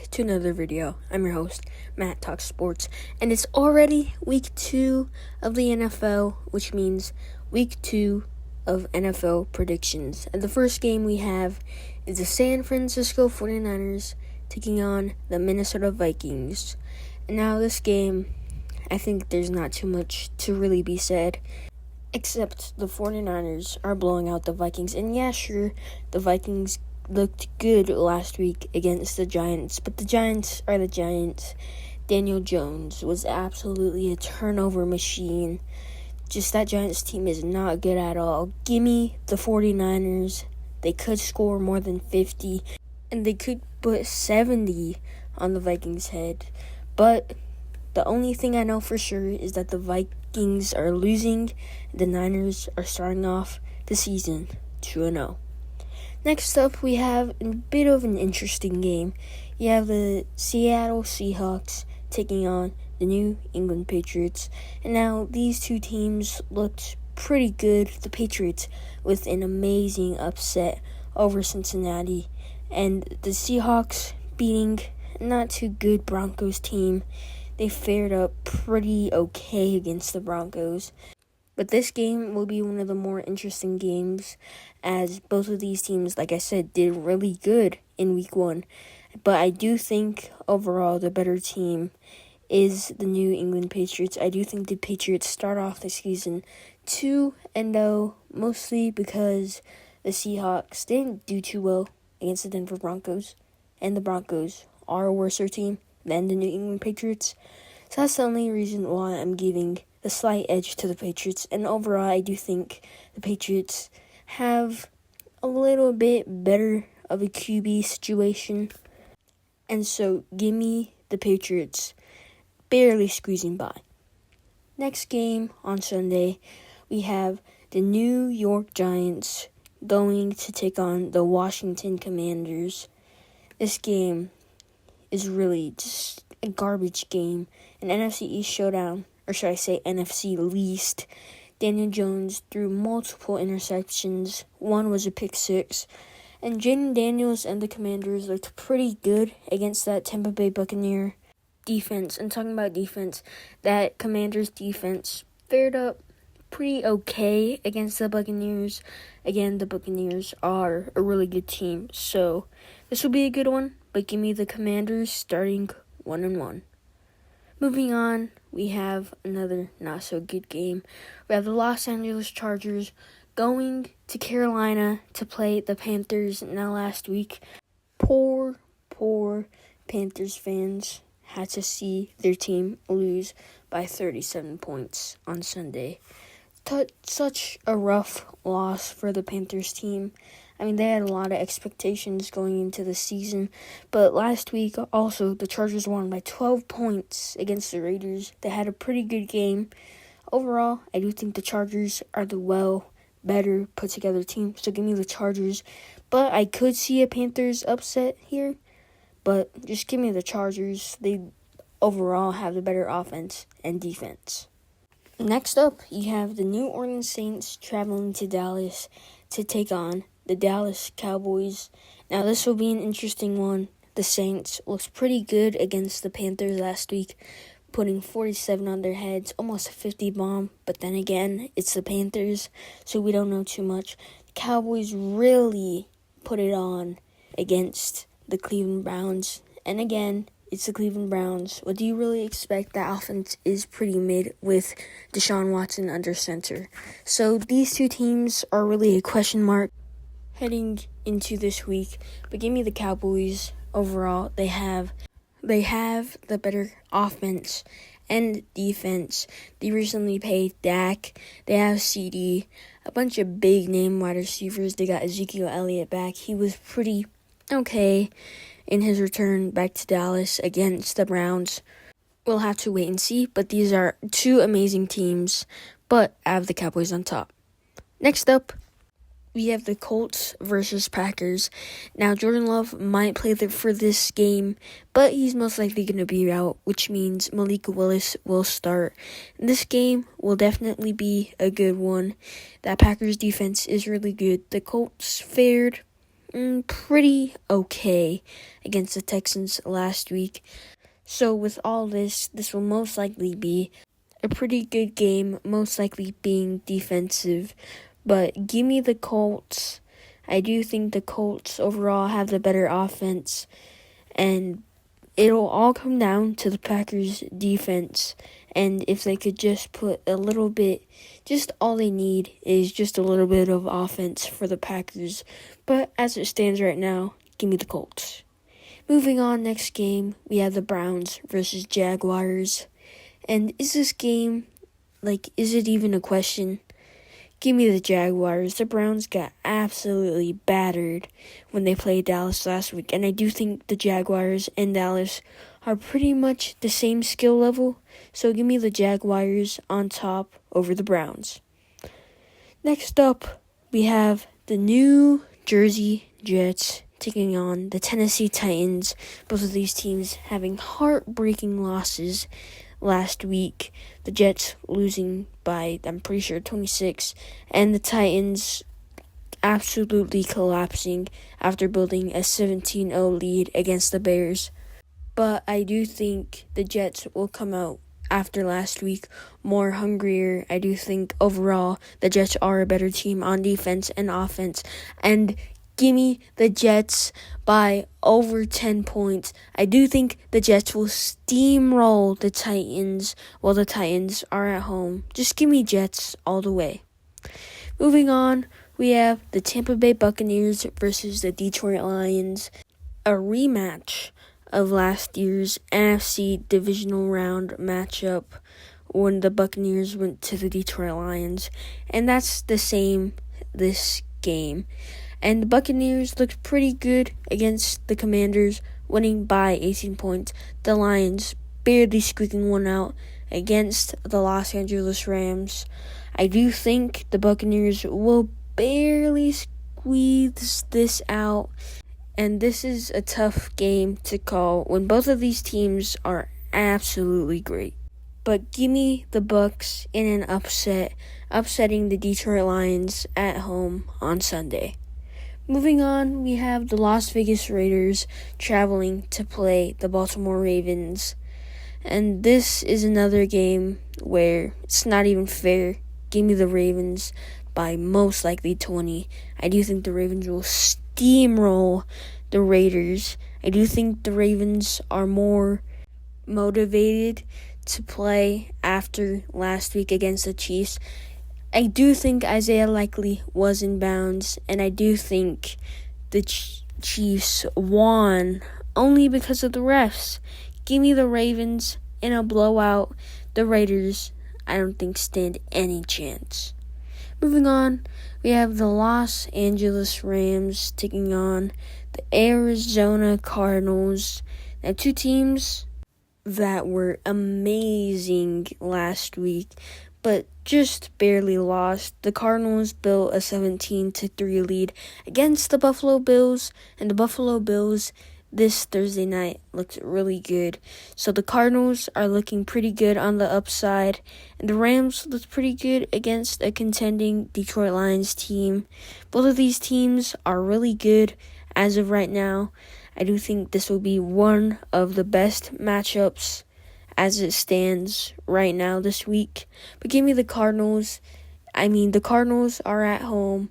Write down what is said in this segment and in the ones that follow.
back to another video. I'm your host, Matt Talks Sports, and it's already week 2 of the NFL, which means week 2 of NFL predictions. And the first game we have is the San Francisco 49ers taking on the Minnesota Vikings. And now this game, I think there's not too much to really be said, except the 49ers are blowing out the Vikings. And yeah, sure, the Vikings looked good last week against the Giants, but the Giants are the Giants. Daniel Jones was absolutely a turnover machine. Just that Giants team is not good at all. Gimme the 49ers. They could score more than 50, and they could put 70 on the Vikings' head. But the only thing I know for sure is that the Vikings are losing. The Niners are starting off the season 2-0. Next up, we have a bit of an interesting game. You have the Seattle Seahawks taking on the New England Patriots. And now these two teams looked pretty good. The Patriots with an amazing upset over Cincinnati. And the Seahawks beating a not too good Broncos team. They fared up pretty okay against the Broncos. But this game will be one of the more interesting games, as both of these teams, like I said, did really good in week 1. But I do think overall the better team is the New England Patriots. I do think the Patriots start off the season 2-0, mostly because the Seahawks didn't do too well against the Denver Broncos, and the Broncos are a worse team than the New England Patriots. So that's the only reason why I'm giving the slight edge to the Patriots. And overall, I do think the Patriots have a little bit better of a QB situation. And so, give me the Patriots barely squeezing by. Next game on Sunday, we have the New York Giants going to take on the Washington Commanders. This game is really just a garbage game, an NFC East showdown, or should I say NFC least. Daniel Jones threw multiple interceptions. One was a pick six. And Jaden Daniels and the Commanders looked pretty good against that Tampa Bay Buccaneer defense. And talking about defense, that Commanders defense fared up pretty okay against the Buccaneers. Again, the Buccaneers are a really good team, so this will be a good one. But give me the Commanders starting 1-1. Moving on, we have another not-so-good game. We have the Los Angeles Chargers going to Carolina to play the Panthers. Now, last week, poor Panthers fans had to see their team lose by 37 points on Sunday. Such a rough loss for the Panthers team. I mean, they had a lot of expectations going into the season, but last week also the Chargers won by 12 points against the Raiders. They had a pretty good game. Overall, I do think the Chargers are the better put together team, so give me the Chargers. But I could see a Panthers upset here, but just give me the Chargers. They overall have the better offense and defense. Next up, you have the New Orleans Saints traveling to Dallas to take on the Dallas Cowboys. Now, this will be an interesting one. The Saints looked pretty good against the Panthers last week, putting 47 on their heads, almost a 50 bomb. But then again, it's the Panthers, so we don't know too much. The Cowboys really put it on against the Cleveland Browns. And again, it's the Cleveland Browns. What do you really expect? The offense is pretty mid with Deshaun Watson under center. So these two teams are really a question mark heading into this week. But give me the Cowboys. Overall, they have the better offense and defense. They recently paid Dak. They have CD, a bunch of big name wide receivers. They got Ezekiel Elliott back. He was pretty okay in his return back to Dallas against the Browns. We'll have to wait and see, but these are two amazing teams, but I have the Cowboys on top. Next up, we have the Colts versus Packers. Now, Jordan Love might play for this game, but he's most likely going to be out, which means Malik Willis will start. This game will definitely be a good one. That Packers defense is really good. The Colts fared pretty okay against the Texans last week. So with all this will most likely be a pretty good game, most likely being defensive. But give me the Colts. I do think the Colts overall have the better offense, and it'll all come down to the Packers' defense. And if they could just put a little bit, just all they need is just a little bit of offense for the Packers. But as it stands right now, give me the Colts. Moving on, next game, we have the Browns versus Jaguars. And is this game, is it even a question? Give me the Jaguars. The Browns got absolutely battered when they played Dallas last week. And I do think the Jaguars and Dallas are pretty much the same skill level. So give me the Jaguars on top over the Browns. Next up, we have the New Jersey Jets taking on the Tennessee Titans. Both of these teams having heartbreaking losses last week. The Jets losing by, I'm pretty sure, 26. And the Titans absolutely collapsing after building a 17-0 lead against the Bears. But I do think the Jets will come out after last week more hungrier. I do think overall the Jets are a better team on defense and offense. And give me the Jets by over 10 points. I do think the Jets will steamroll the Titans while the Titans are at home. Just give me Jets all the way. Moving on, we have the Tampa Bay Buccaneers versus the Detroit Lions. A rematch of last year's NFC divisional round matchup when the Buccaneers went to the Detroit Lions. And that's the same this game. And the Buccaneers looked pretty good against the Commanders, winning by 18 points. The Lions barely squeaking one out against the Los Angeles Rams. I do think the Buccaneers will barely squeeze this out. And this is a tough game to call when both of these teams are absolutely great. But give me the Bucs in an upset, upsetting the Detroit Lions at home on Sunday. Moving on, we have the Las Vegas Raiders traveling to play the Baltimore Ravens. And this is another game where it's not even fair. Give me the Ravens by most likely 20. I do think the Ravens will steamroll the Raiders. I do think the Ravens are more motivated to play after last week against the Chiefs. I do think Isaiah Likely was in bounds, and I do think the Chiefs won only because of the refs. Give me the Ravens in a blowout. The Raiders, I don't think, stand any chance. Moving on, we have the Los Angeles Rams taking on the Arizona Cardinals. Now, two teams that were amazing last week, but just barely lost. The Cardinals built a 17-3 lead against the Buffalo Bills, and the Buffalo Bills this Thursday night looked really good. So the Cardinals are looking pretty good on the upside, and the Rams looked pretty good against a contending Detroit Lions team. Both of these teams are really good as of right now. I do think this will be one of the best matchups as it stands right now this week. But give me the Cardinals. The Cardinals are at home.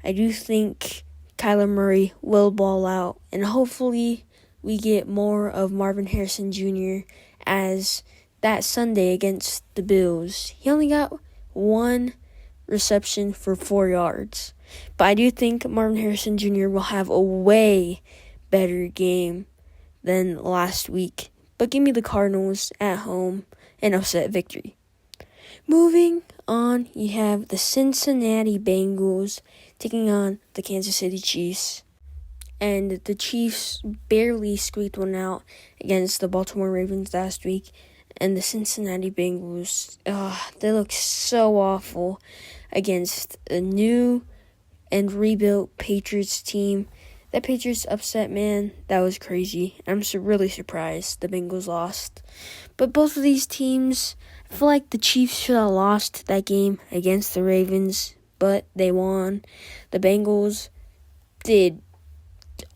I do think Kyler Murray will ball out, and hopefully we get more of Marvin Harrison Jr. as that Sunday against the Bills. He only got one reception for 4 yards. But I do think Marvin Harrison Jr. will have a way better game than last week. But give me the Cardinals at home, an upset victory. Moving on, you have the Cincinnati Bengals taking on the Kansas City Chiefs. And the Chiefs barely squeaked one out against the Baltimore Ravens last week. And the Cincinnati Bengals, they look so awful against a new and rebuilt Patriots team. That Patriots upset, man, that was crazy. I'm really surprised the Bengals lost. But both of these teams, I feel like the Chiefs should have lost that game against the Ravens, but they won. The Bengals did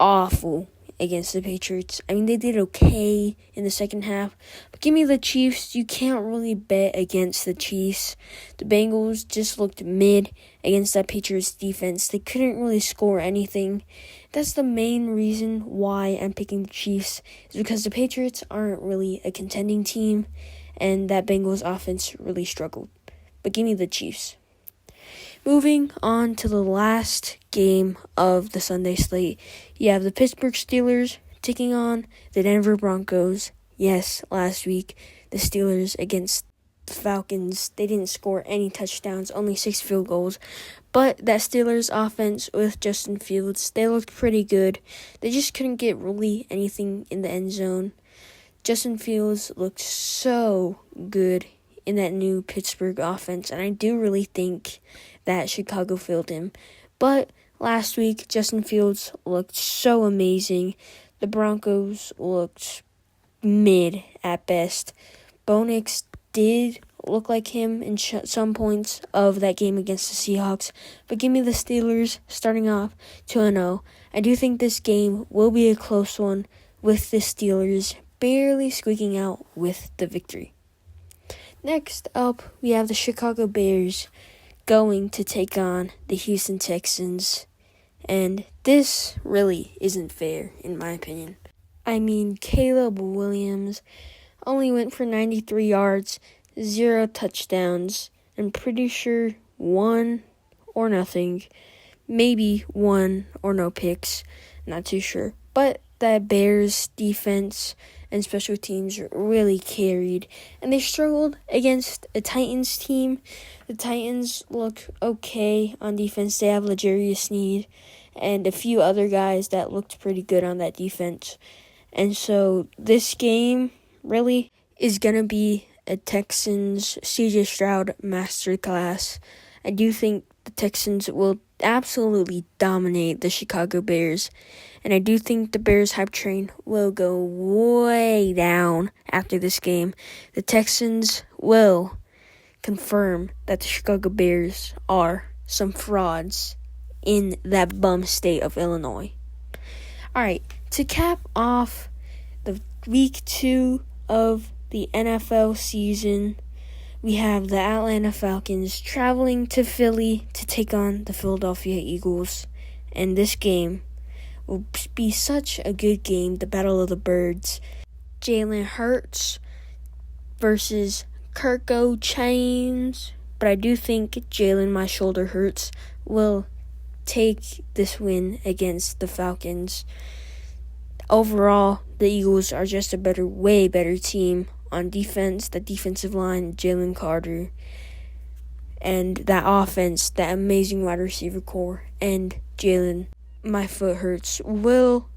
awful against the Patriots. I mean, they did okay in the second half, but give me the Chiefs. You can't really bet against the Chiefs. The Bengals just looked mid against that Patriots defense. They couldn't really score anything. That's the main reason why I'm picking the Chiefs, is because the Patriots aren't really a contending team, and that Bengals offense really struggled. But give me the Chiefs. Moving on to the last game of the Sunday slate, you have the Pittsburgh Steelers taking on the Denver Broncos. Yes, last week, the Steelers against the Falcons, they didn't score any touchdowns, only 6 field goals. But that Steelers offense with Justin Fields, they looked pretty good. They just couldn't get really anything in the end zone. Justin Fields looked so good in that new Pittsburgh offense, and I do really think that Chicago failed him. But last week, Justin Fields looked so amazing. The Broncos looked mid at best. Bo Nix did look like him in some points of that game against the Seahawks, but give me the Steelers starting off 2-0. I do think this game will be a close one, with the Steelers barely squeaking out with the victory. Next up, we have the Chicago Bears going to take on the Houston Texans, and this really isn't fair, in my opinion. I mean, Caleb Williams only went for 93 yards, 0 touchdowns, I'm pretty sure 1 or nothing, maybe 1 or no picks, not too sure. But that Bears defense and special teams really carried, and they struggled against a Titans team. The Titans look okay on defense. They have L'Jarius Sneed and a few other guys that looked pretty good on that defense. And so this game really is going to be a Texans CJ Stroud masterclass. I do think the Texans will absolutely dominate the Chicago Bears, and I do think the Bears hype train will go way down after this game. The Texans will confirm that the Chicago Bears are some frauds in that bum state of Illinois. Alright, to cap off the week 2 of the NFL season, we have the Atlanta Falcons traveling to Philly to take on the Philadelphia Eagles. And this game will be such a good game, the Battle of the Birds. Jalen Hurts versus Kirko Chains. But I do think Jalen, my shoulder hurts, will take this win against the Falcons. Overall, the Eagles are just a way better team. On defense, the defensive line, Jalen Carter, and that offense, that amazing wide receiver core, and Jalen, my foot hurts, will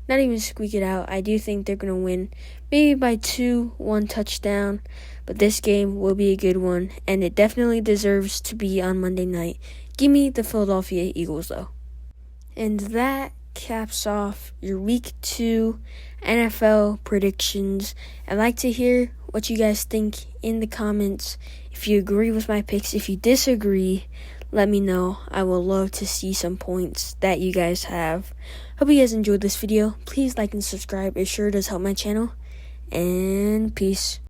not even squeak it out. I do think they're going to win, maybe by 2, 1 touchdown, but this game will be a good one, and it definitely deserves to be on Monday night. Give me the Philadelphia Eagles, though. And that caps off your week 2 NFL predictions. I'd like to hear what you guys think in the comments. If you agree with my picks, if you disagree, let me know. I would love to see some points that you guys have. Hope you guys enjoyed this video. Please like and subscribe. It sure does help my channel. And peace.